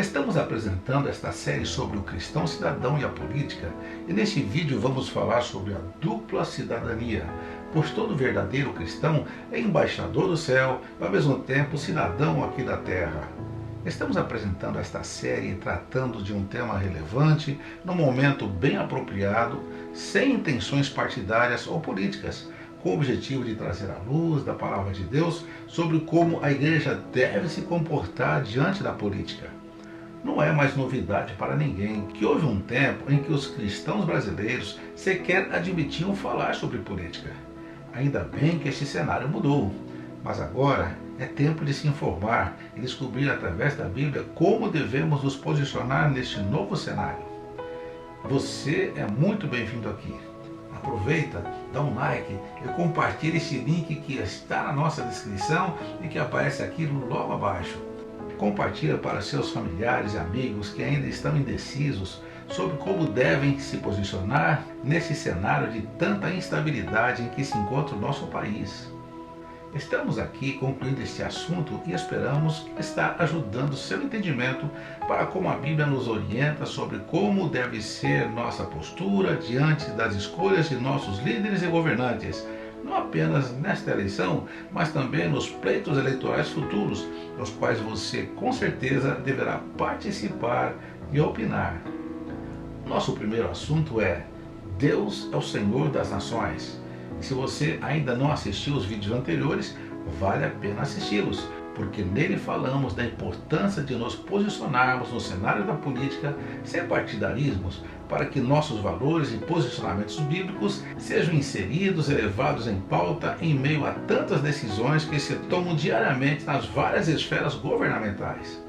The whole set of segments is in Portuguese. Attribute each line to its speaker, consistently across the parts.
Speaker 1: Estamos apresentando esta série sobre o cristão cidadão e a política, e neste vídeo vamos falar sobre a dupla cidadania, pois todo verdadeiro cristão é embaixador do céu e ao mesmo tempo cidadão aqui da terra. Estamos apresentando esta série tratando de um tema relevante, num momento bem apropriado, sem intenções partidárias ou políticas, com o objetivo de trazer a luz da palavra de Deus sobre como a igreja deve se comportar diante da política. Não é mais novidade para ninguém que houve um tempo em que os cristãos brasileiros sequer admitiam falar sobre política. Ainda bem que este cenário mudou, mas agora é tempo de se informar e descobrir através da Bíblia como devemos nos posicionar neste novo cenário. Você é muito bem-vindo aqui. Aproveita, dá um like e compartilhe esse link que está na nossa descrição e que aparece aqui logo abaixo. Compartilha para seus familiares e amigos que ainda estão indecisos sobre como devem se posicionar nesse cenário de tanta instabilidade em que se encontra o nosso país. Estamos aqui concluindo este assunto e esperamos estar ajudando seu entendimento para como a Bíblia nos orienta sobre como deve ser nossa postura diante das escolhas de nossos líderes e governantes, não apenas nesta eleição, mas também nos pleitos eleitorais futuros, nos quais você com certeza deverá participar e opinar. Nosso primeiro assunto é: Deus é o Senhor das nações. E se você ainda não assistiu os vídeos anteriores, vale a pena assisti-los, porque nele falamos da importância de nos posicionarmos no cenário da política sem partidarismos, para que nossos valores e posicionamentos bíblicos sejam inseridos e levados em pauta em meio a tantas decisões que se tomam diariamente nas várias esferas governamentais.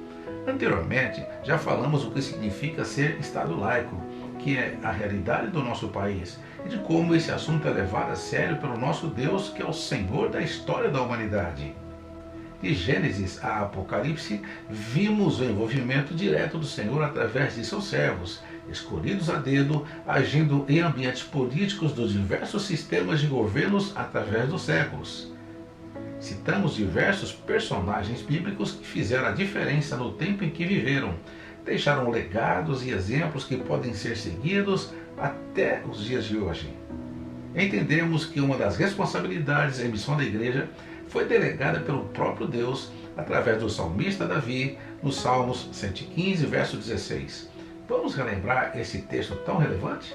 Speaker 1: Anteriormente, já falamos o que significa ser Estado laico, que é a realidade do nosso país, e de como esse assunto é levado a sério pelo nosso Deus, que é o Senhor da história da humanidade. De Gênesis a Apocalipse, vimos o envolvimento direto do Senhor através de seus servos, escolhidos a dedo, agindo em ambientes políticos dos diversos sistemas de governos através dos séculos. Citamos diversos personagens bíblicos que fizeram a diferença no tempo em que viveram, deixaram legados e exemplos que podem ser seguidos até os dias de hoje. Entendemos que uma das responsabilidades e missão da igreja foi delegada pelo próprio Deus através do salmista Davi, nos Salmos 115, verso 16. Vamos relembrar esse texto tão relevante?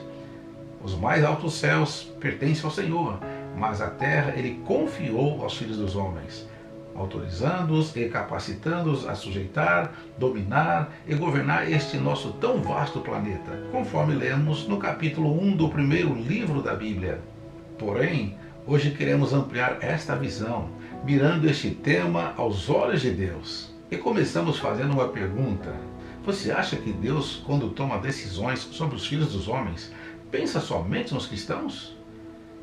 Speaker 1: Os mais altos céus pertencem ao Senhor, mas a terra ele confiou aos filhos dos homens, autorizando-os e capacitando-os a sujeitar, dominar e governar este nosso tão vasto planeta, conforme lemos no capítulo 1 do primeiro livro da Bíblia. Porém, hoje queremos ampliar esta visão, mirando este tema aos olhos de Deus. E começamos fazendo uma pergunta: você acha que Deus, quando toma decisões sobre os filhos dos homens, pensa somente nos cristãos?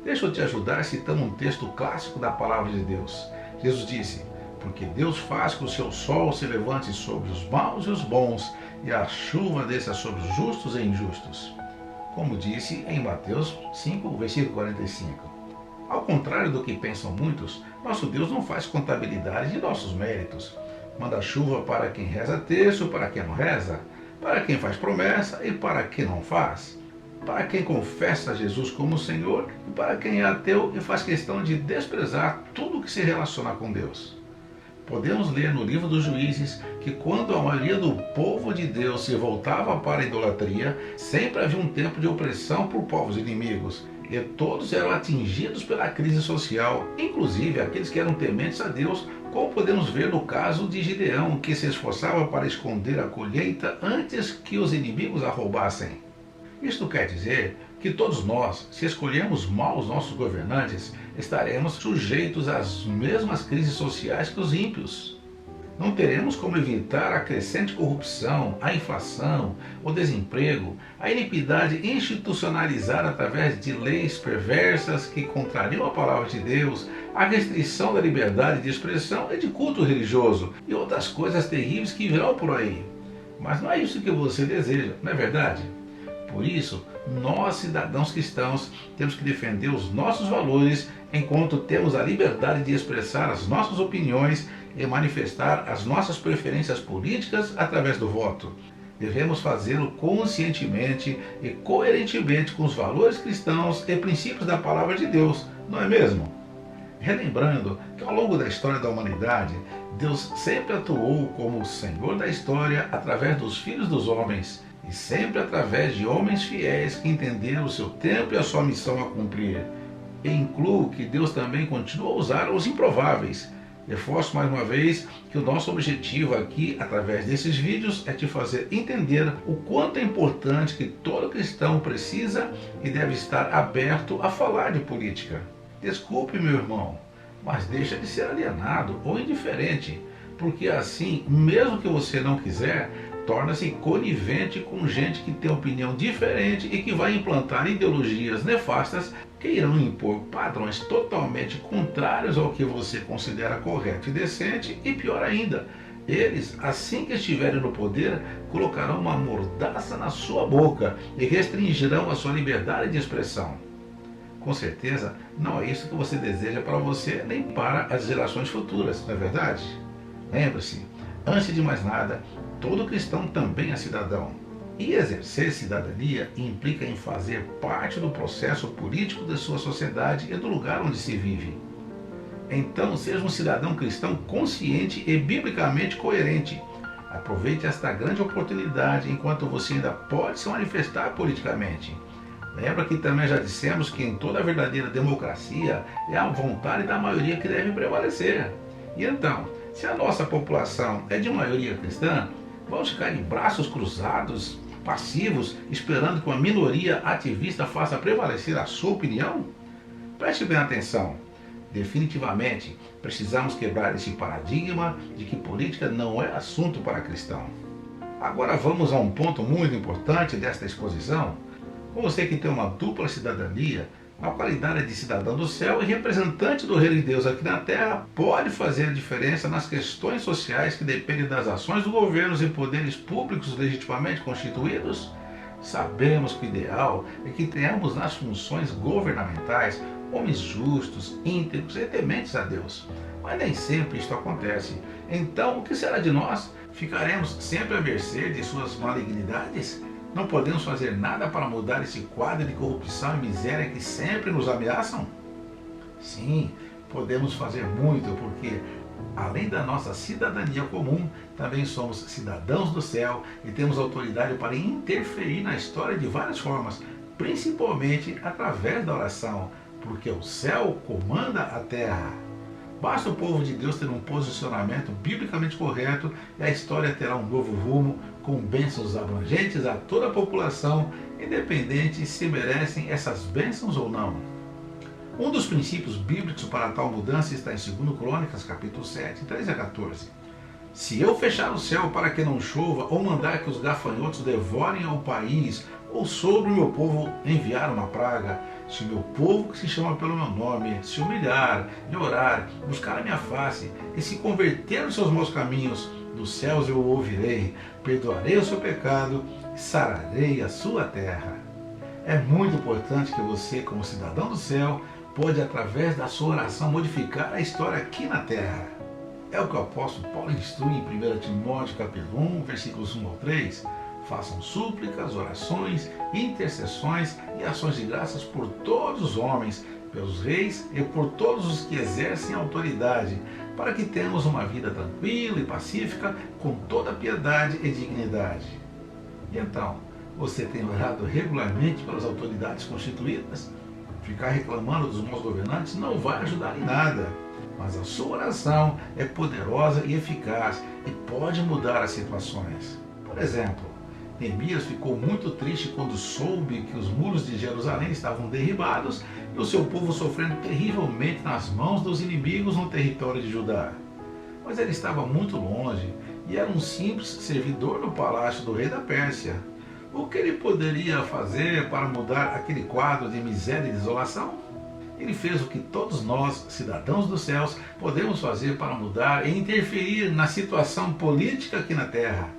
Speaker 1: Deixa eu te ajudar citando um texto clássico da palavra de Deus. Jesus disse: porque Deus faz que o seu sol se levante sobre os maus e os bons, e a chuva desça sobre os justos e injustos. Como disse em Mateus 5, versículo 45. Ao contrário do que pensam muitos, nosso Deus não faz contabilidade de nossos méritos. Manda chuva para quem reza terço, para quem não reza, para quem faz promessa e para quem não faz, para quem confessa Jesus como Senhor e para quem é ateu e faz questão de desprezar tudo que se relaciona com Deus. Podemos ler no livro dos Juízes que quando a maioria do povo de Deus se voltava para a idolatria, sempre havia um tempo de opressão por povos inimigos, e todos eram atingidos pela crise social, inclusive aqueles que eram tementes a Deus, como podemos ver no caso de Gideão, que se esforçava para esconder a colheita antes que os inimigos a roubassem. Isto quer dizer que todos nós, se escolhermos mal os nossos governantes, estaremos sujeitos às mesmas crises sociais que os ímpios. Não teremos como evitar a crescente corrupção, a inflação, o desemprego, a iniquidade institucionalizada através de leis perversas que contrariam a palavra de Deus, a restrição da liberdade de expressão e de culto religioso e outras coisas terríveis que virão por aí. Mas não é isso que você deseja, não é verdade? Por isso, nós, cidadãos cristãos, temos que defender os nossos valores enquanto temos a liberdade de expressar as nossas opiniões em manifestar as nossas preferências políticas através do voto. Devemos fazê-lo conscientemente e coerentemente com os valores cristãos e princípios da palavra de Deus, não é mesmo? Relembrando que ao longo da história da humanidade, Deus sempre atuou como o Senhor da história através dos filhos dos homens e sempre através de homens fiéis que entenderam o seu tempo e a sua missão a cumprir. E incluo que Deus também continua a usar os improváveis. Reforço mais uma vez que o nosso objetivo aqui, através desses vídeos, é te fazer entender o quanto é importante que todo cristão precisa e deve estar aberto a falar de política. Desculpe, meu irmão, mas deixa de ser alienado ou indiferente, porque assim, mesmo que você não quiser, torna-se conivente com gente que tem opinião diferente e que vai implantar ideologias nefastas que irão impor padrões totalmente contrários ao que você considera correto e decente, e pior ainda, eles, assim que estiverem no poder, colocarão uma mordaça na sua boca e restringirão a sua liberdade de expressão. Com certeza, não é isso que você deseja para você nem para as gerações futuras, não é verdade? Lembre-se, antes de mais nada, todo cristão também é cidadão. E exercer cidadania implica em fazer parte do processo político da sua sociedade e do lugar onde se vive. Então, seja um cidadão cristão consciente e biblicamente coerente. Aproveite esta grande oportunidade enquanto você ainda pode se manifestar politicamente. Lembra que também já dissemos que em toda verdadeira democracia é a vontade da maioria que deve prevalecer. E então, se a nossa população é de maioria cristã, vamos ficar de braços cruzados, passivos, esperando que uma minoria ativista faça prevalecer a sua opinião? Preste bem atenção. Definitivamente, precisamos quebrar esse paradigma de que política não é assunto para cristão. Agora vamos a um ponto muito importante desta exposição. Com você que tem uma dupla cidadania, a qualidade de cidadão do céu e representante do Reino de Deus aqui na Terra pode fazer a diferença nas questões sociais que dependem das ações dos governos e poderes públicos legitimamente constituídos? Sabemos que o ideal é que tenhamos nas funções governamentais homens justos, íntegros e tementes a Deus. Mas nem sempre isto acontece. Então, o que será de nós? Ficaremos sempre à mercê de suas malignidades? Não podemos fazer nada para mudar esse quadro de corrupção e miséria que sempre nos ameaçam? Sim, podemos fazer muito, porque além da nossa cidadania comum, também somos cidadãos do céu e temos autoridade para interferir na história de várias formas, principalmente através da oração, porque o céu comanda a terra. Basta o povo de Deus ter um posicionamento biblicamente correto e a história terá um novo rumo, com bênçãos abrangentes a toda a população, independente se merecem essas bênçãos ou não. Um dos princípios bíblicos para tal mudança está em 2 Crônicas, capítulo 7, 13 a 14. Se eu fechar o céu para que não chova, ou mandar que os gafanhotos devorem ao país, ou sobre o meu povo enviar uma praga, se o meu povo que se chama pelo meu nome se humilhar e orar, buscar a minha face e se converter nos seus maus caminhos, dos céus eu o ouvirei, perdoarei o seu pecado e sararei a sua terra. É muito importante que você, como cidadão do céu, pode, através da sua oração, modificar a história aqui na terra. É o que o apóstolo Paulo instrui em 1 Timóteo capítulo 1, versículos 1 ao 3. Façam súplicas, orações, intercessões e ações de graças por todos os homens, pelos reis e por todos os que exercem autoridade, para que tenhamos uma vida tranquila e pacífica, com toda piedade e dignidade. E então, você tem orado regularmente pelas autoridades constituídas? Ficar reclamando dos maus governantes não vai ajudar em nada, mas a sua oração é poderosa e eficaz e pode mudar as situações. Por exemplo, Neemias ficou muito triste quando soube que os muros de Jerusalém estavam derribados e o seu povo sofrendo terrivelmente nas mãos dos inimigos no território de Judá. Mas ele estava muito longe e era um simples servidor no palácio do rei da Pérsia. O que ele poderia fazer para mudar aquele quadro de miséria e desolação? Ele fez o que todos nós, cidadãos dos céus, podemos fazer para mudar e interferir na situação política aqui na terra.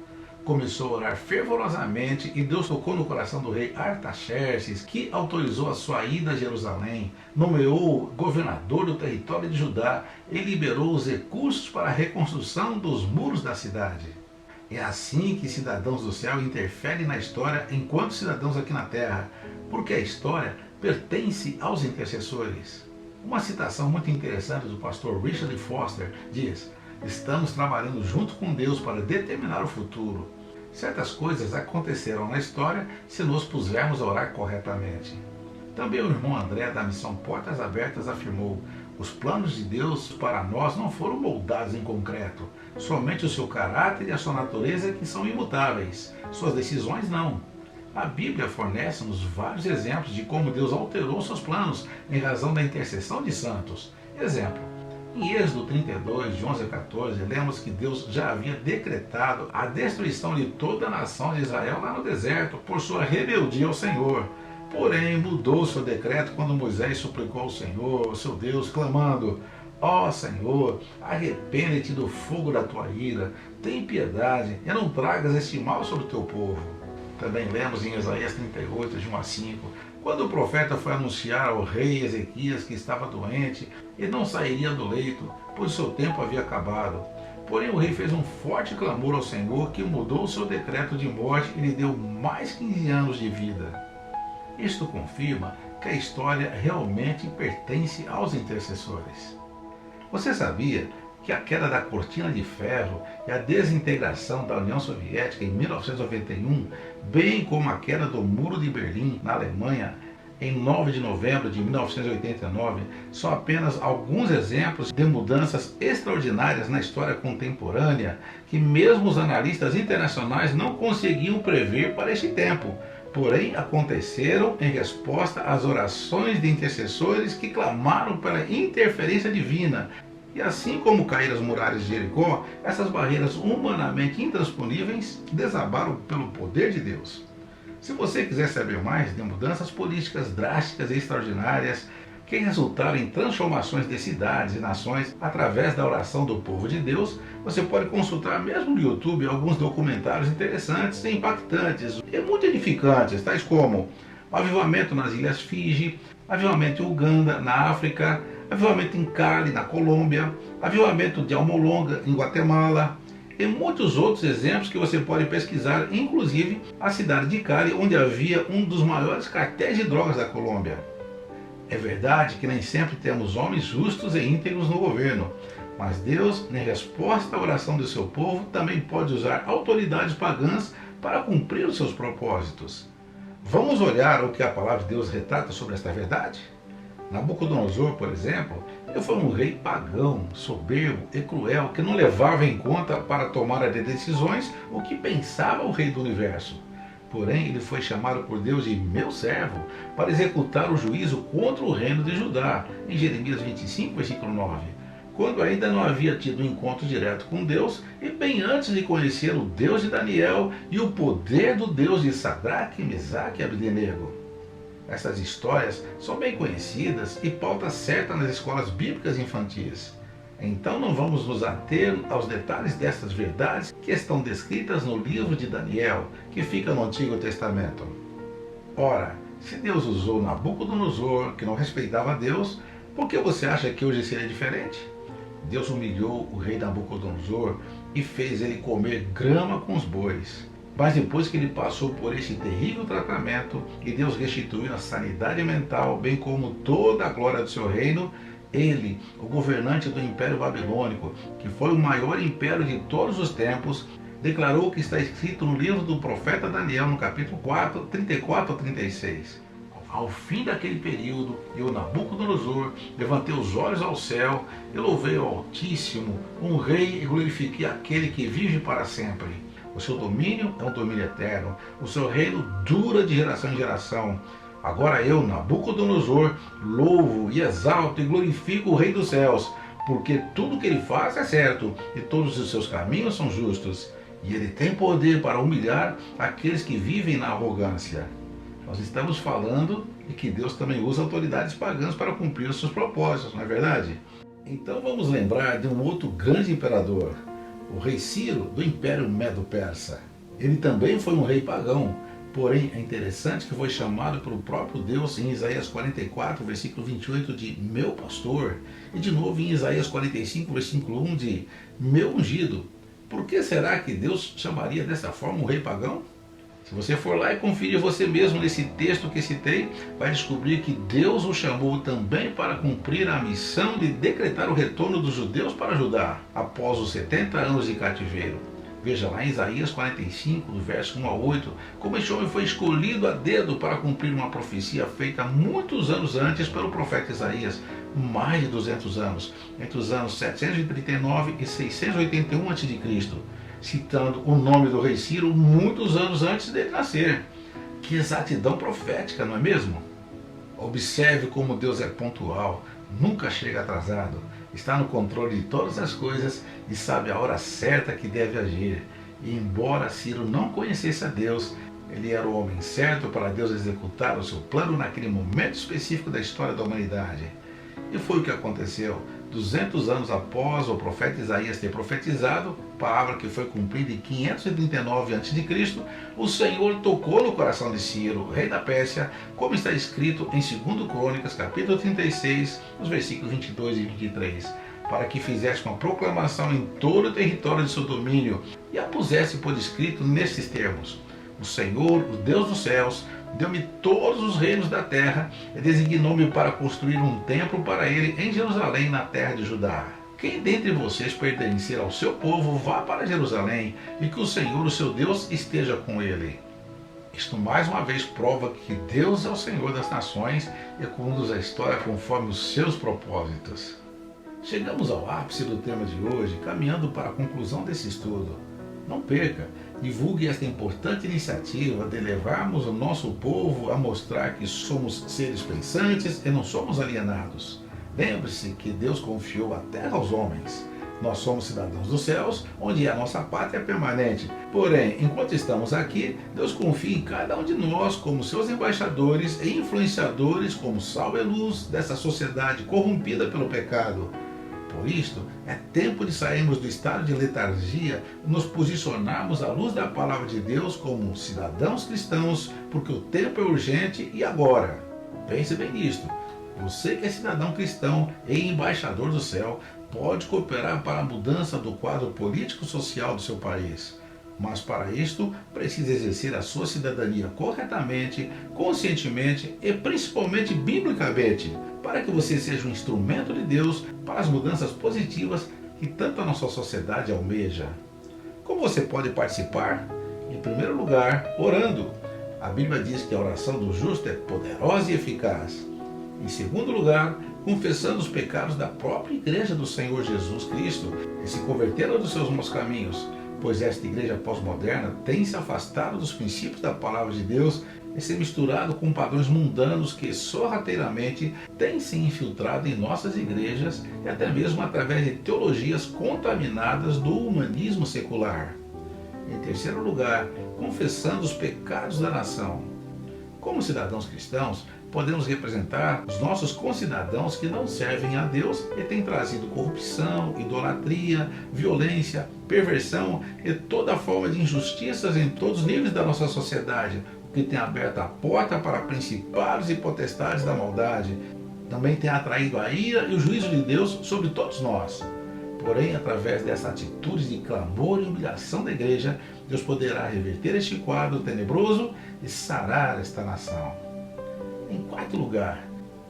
Speaker 1: começou a orar fervorosamente e Deus tocou no coração do rei Artaxerxes, que autorizou a sua ida a Jerusalém, nomeou governador do território de Judá e liberou os recursos para a reconstrução dos muros da cidade. É assim que cidadãos do céu interferem na história enquanto cidadãos aqui na terra, porque a história pertence aos intercessores. Uma citação muito interessante do pastor Richard Foster diz: estamos trabalhando junto com Deus para determinar o futuro. Certas coisas acontecerão na história se nos pusermos a orar corretamente. Também o irmão André, da missão Portas Abertas, afirmou: os planos de Deus para nós não foram moldados em concreto. Somente o seu caráter e a sua natureza que são imutáveis. Suas decisões não. A Bíblia fornece-nos vários exemplos de como Deus alterou seus planos em razão da intercessão de santos. Exemplo: em Êxodo 32, de 11 a 14, lemos que Deus já havia decretado a destruição de toda a nação de Israel lá no deserto por sua rebeldia ao Senhor. Porém, mudou seu decreto quando Moisés suplicou ao Senhor, seu Deus, clamando: ó Senhor, arrepende-te do fogo da tua ira, tem piedade e não tragas este mal sobre o teu povo. Também lemos em Isaías 38, de 1 a 5, quando o profeta foi anunciar ao rei Ezequias que estava doente e não sairia do leito, pois seu tempo havia acabado. Porém o rei fez um forte clamor ao Senhor, que mudou o seu decreto de morte e lhe deu mais 15 anos de vida. Isto confirma que a história realmente pertence aos intercessores. Você sabia que a queda da cortina de ferro e a desintegração da União Soviética em 1991, bem como a queda do Muro de Berlim na Alemanha em 9 de novembro de 1989, são apenas alguns exemplos de mudanças extraordinárias na história contemporânea que mesmo os analistas internacionais não conseguiam prever para este tempo. Porém, aconteceram em resposta às orações de intercessores que clamaram pela interferência divina. E assim como caíram as muralhas de Jericó, essas barreiras humanamente intransponíveis desabaram pelo poder de Deus. Se você quiser saber mais de mudanças políticas drásticas e extraordinárias que resultaram em transformações de cidades e nações através da oração do povo de Deus, você pode consultar mesmo no YouTube alguns documentários interessantes e impactantes e muito edificantes, tais como Avivamento nas Ilhas Fiji, Avivamento em Uganda, na África, Avivamento em Cali, na Colômbia, Avivamento de Almolonga, em Guatemala, e muitos outros exemplos que você pode pesquisar, inclusive a cidade de Cali, onde havia um dos maiores cartéis de drogas da Colômbia. É verdade que nem sempre temos homens justos e íntegros no governo, mas Deus, em resposta à oração do seu povo, também pode usar autoridades pagãs para cumprir os seus propósitos. Vamos olhar o que a palavra de Deus retrata sobre esta verdade? Nabucodonosor, por exemplo, ele foi um rei pagão, soberbo e cruel, que não levava em conta para tomar de decisões o que pensava o rei do universo. Porém, ele foi chamado por Deus de meu servo para executar o juízo contra o reino de Judá, em Jeremias 25, versículo 9, quando ainda não havia tido um encontro direto com Deus e bem antes de conhecer o Deus de Daniel e o poder do Deus de Sadraque, Mesaque e Abdenego. Essas histórias são bem conhecidas e pauta certa nas escolas bíblicas infantis. Então não vamos nos ater aos detalhes destas verdades que estão descritas no livro de Daniel, que fica no Antigo Testamento. Ora, se Deus usou Nabucodonosor, que não respeitava a Deus, por que você acha que hoje seria diferente? Deus humilhou o rei Nabucodonosor e fez ele comer grama com os bois. Mas depois que ele passou por este terrível tratamento e Deus restituiu a sanidade mental, bem como toda a glória do seu reino, ele, o governante do Império Babilônico, que foi o maior império de todos os tempos, declarou o que está escrito no livro do profeta Daniel, no capítulo 4, 34 a 36. Ao fim daquele período, eu, Nabucodonosor, levantei os olhos ao céu e louvei ao Altíssimo, um rei, e glorifiquei aquele que vive para sempre. O seu domínio é um domínio eterno, o seu reino dura de geração em geração. Agora eu, Nabucodonosor, louvo e exalto e glorifico o Rei dos céus, porque tudo que ele faz é certo e todos os seus caminhos são justos. E ele tem poder para humilhar aqueles que vivem na arrogância. Nós estamos falando de que Deus também usa autoridades pagãs para cumprir os seus propósitos, não é verdade? Então vamos lembrar de um outro grande imperador, o rei Ciro, do Império Medo-Persa. Ele também foi um rei pagão, porém é interessante que foi chamado pelo próprio Deus em Isaías 44, versículo 28 de meu pastor, e de novo em Isaías 45, versículo 1 de meu ungido. Por que será que Deus chamaria dessa forma um rei pagão? Se você for lá e conferir você mesmo nesse texto que citei, vai descobrir que Deus o chamou também para cumprir a missão de decretar o retorno dos judeus para Judá, após os 70 anos de cativeiro. Veja lá em Isaías 45, do verso 1 a 8, como este homem foi escolhido a dedo para cumprir uma profecia feita muitos anos antes pelo profeta Isaías, mais de 200 anos, entre os anos 739 e 681 a.C., citando o nome do rei Ciro muitos anos antes dele nascer. Que exatidão profética, não é mesmo? Observe como Deus é pontual, nunca chega atrasado, está no controle de todas as coisas e sabe a hora certa que deve agir. E embora Ciro não conhecesse a Deus, ele era o homem certo para Deus executar o seu plano naquele momento específico da história da humanidade. E foi o que aconteceu. 200 anos após o profeta Isaías ter profetizado, palavra que foi cumprida em 539 a.C., o Senhor tocou no coração de Ciro, rei da Pérsia, como está escrito em 2 Crônicas, capítulo 36, os versículos 22 e 23, para que fizesse uma proclamação em todo o território de seu domínio e a pusesse por escrito nesses termos: o Senhor, o Deus dos céus, deu-me todos os reinos da terra e designou-me para construir um templo para ele em Jerusalém, na terra de Judá. Quem dentre vocês pertencer ao seu povo, vá para Jerusalém, e que o Senhor, o seu Deus, esteja com ele. Isto mais uma vez prova que Deus é o Senhor das nações e conduz a história conforme os seus propósitos. Chegamos ao ápice do tema de hoje, caminhando para a conclusão desse estudo. Não perca, divulgue esta importante iniciativa de levarmos o nosso povo a mostrar que somos seres pensantes e não somos alienados. Lembre-se que Deus confiou a terra aos homens. Nós somos cidadãos dos céus, onde é a nossa pátria permanente. Porém, enquanto estamos aqui, Deus confia em cada um de nós como seus embaixadores e influenciadores, como sal e luz dessa sociedade corrompida pelo pecado. Por isto, é tempo de sairmos do estado de letargia e nos posicionarmos à luz da palavra de Deus como cidadãos cristãos, porque o tempo é urgente e agora. Pense bem nisto. Você que é cidadão cristão e embaixador do céu, pode cooperar para a mudança do quadro político-social do seu país. Mas para isto, precisa exercer a sua cidadania corretamente, conscientemente e principalmente biblicamente, para que você seja um instrumento de Deus para as mudanças positivas que tanto a nossa sociedade almeja. Como você pode participar? Em primeiro lugar, orando. A Bíblia diz que a oração do justo é poderosa e eficaz. Em segundo lugar, confessando os pecados da própria igreja do Senhor Jesus Cristo e se convertendo dos seus maus caminhos, pois esta igreja pós-moderna tem se afastado dos princípios da palavra de Deus e se misturado com padrões mundanos que sorrateiramente têm se infiltrado em nossas igrejas e até mesmo através de teologias contaminadas do humanismo secular. Em terceiro lugar, confessando os pecados da nação. Como cidadãos cristãos, podemos representar os nossos concidadãos que não servem a Deus e têm trazido corrupção, idolatria, violência, perversão e toda forma de injustiças em todos os níveis da nossa sociedade, o que tem aberto a porta para principados e potestades da maldade. Também tem atraído a ira e o juízo de Deus sobre todos nós. Porém, através dessa atitude de clamor e humilhação da igreja, Deus poderá reverter este quadro tenebroso e sarar esta nação. Em quarto lugar,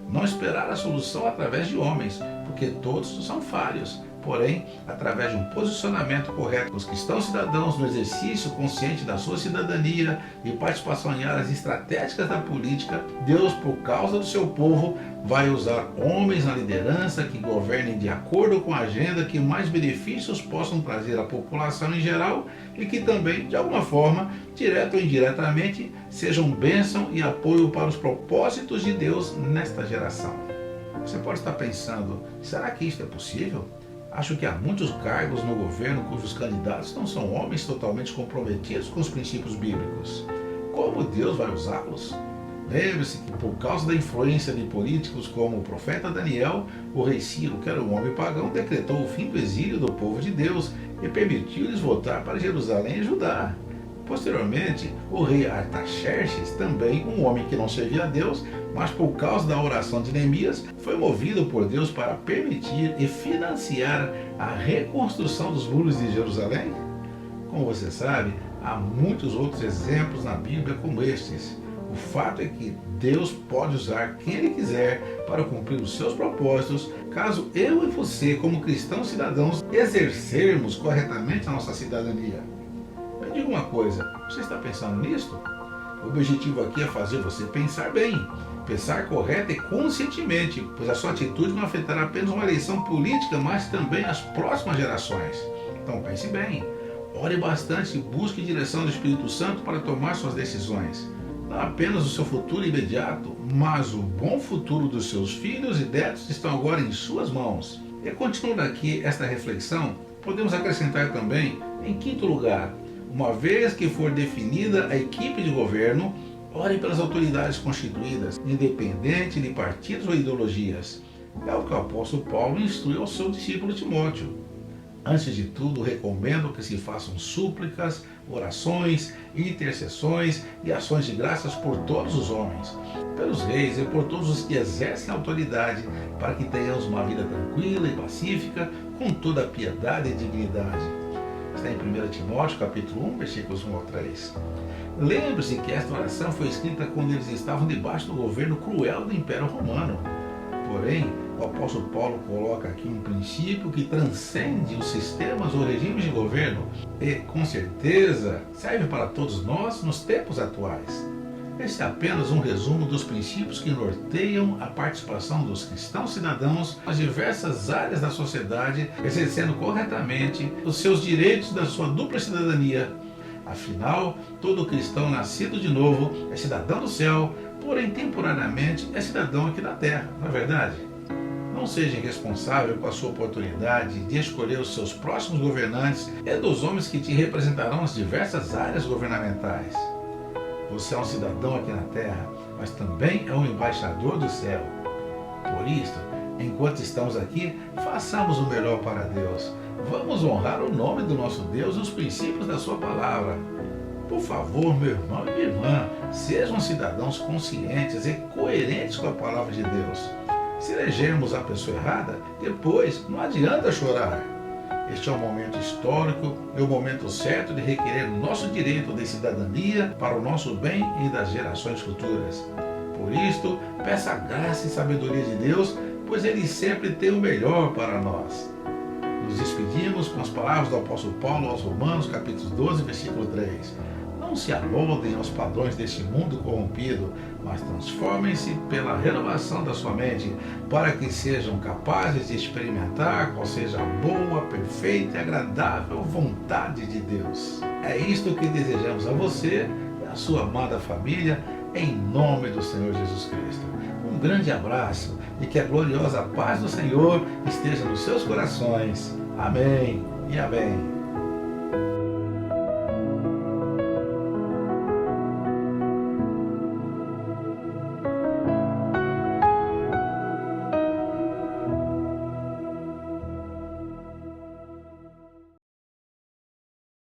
Speaker 1: não esperar a solução através de homens, porque todos são falhos. Porém, através de um posicionamento correto dos cristãos cidadãos no exercício consciente da sua cidadania e participação em áreas estratégicas da política, Deus, por causa do seu povo, vai usar homens na liderança que governem de acordo com a agenda que mais benefícios possam trazer à população em geral e que também, de alguma forma, direta ou indiretamente, sejam bênção e apoio para os propósitos de Deus nesta geração. Você pode estar pensando, será que isto é possível? Acho que há muitos cargos no governo cujos candidatos não são homens totalmente comprometidos com os princípios bíblicos. Como Deus vai usá-los? Lembre-se que por causa da influência de políticos como o profeta Daniel, o rei Ciro, que era um homem pagão, decretou o fim do exílio do povo de Deus e permitiu-lhes voltar para Jerusalém e Judá. Posteriormente, o rei Artaxerxes, também um homem que não servia a Deus, mas por causa da oração de Neemias, foi movido por Deus para permitir e financiar a reconstrução dos muros de Jerusalém. Como você sabe, há muitos outros exemplos na Bíblia como estes. O fato é que Deus pode usar quem Ele quiser para cumprir os seus propósitos, caso eu e você, como cristãos cidadãos, exercermos corretamente a nossa cidadania. Me diga uma coisa, você está pensando nisto? O objetivo aqui é fazer você pensar bem, pensar correto e conscientemente, pois a sua atitude não afetará apenas uma eleição política, mas também as próximas gerações. Então pense bem, ore bastante e busque direção do Espírito Santo para tomar suas decisões. Não apenas o seu futuro imediato, mas o bom futuro dos seus filhos e netos estão agora em suas mãos. E continuando aqui esta reflexão, podemos acrescentar também, em quinto lugar, uma vez que for definida a equipe de governo, ore pelas autoridades constituídas, independente de partidos ou ideologias. É o que o apóstolo Paulo instrui ao seu discípulo Timóteo. Antes de tudo, recomendo que se façam súplicas, orações, intercessões e ações de graças por todos os homens, pelos reis e por todos os que exercem autoridade, para que tenhamos uma vida tranquila e pacífica, com toda a piedade e dignidade. Está em 1 Timóteo, capítulo 1, versículos 1 ao 3. Lembre-se que esta oração foi escrita quando eles estavam debaixo do governo cruel do Império Romano. Porém, o apóstolo Paulo coloca aqui um princípio que transcende os sistemas ou regimes de governo e, com certeza, serve para todos nós nos tempos atuais. Esse é apenas um resumo dos princípios que norteiam a participação dos cristãos cidadãos nas diversas áreas da sociedade, exercendo corretamente os seus direitos da sua dupla cidadania. Afinal, todo cristão nascido de novo é cidadão do céu, porém temporariamente é cidadão aqui da terra, não é verdade? Não seja irresponsável com a sua oportunidade de escolher os seus próximos governantes e dos homens que te representarão nas diversas áreas governamentais. Você é um cidadão aqui na terra, mas também é um embaixador do céu. Por isso, enquanto estamos aqui, façamos o melhor para Deus. Vamos honrar o nome do nosso Deus e os princípios da sua palavra. Por favor, meu irmão e minha irmã, sejam cidadãos conscientes e coerentes com a palavra de Deus. Se elegermos a pessoa errada, depois não adianta chorar. Este é um momento histórico e o momento certo de requerer nosso direito de cidadania para o nosso bem e das gerações futuras. Por isto, peça a graça e sabedoria de Deus, pois Ele sempre tem o melhor para nós. Nos despedimos com as palavras do apóstolo Paulo aos Romanos, capítulo 12, versículo 3. Não se amoldem aos padrões deste mundo corrompido, mas transformem-se pela renovação da sua mente, para que sejam capazes de experimentar qual seja a boa, perfeita e agradável vontade de Deus. É isto que desejamos a você e a sua amada família, em nome do Senhor Jesus Cristo. Um grande abraço e que a gloriosa paz do Senhor esteja nos seus corações. Amém e amém.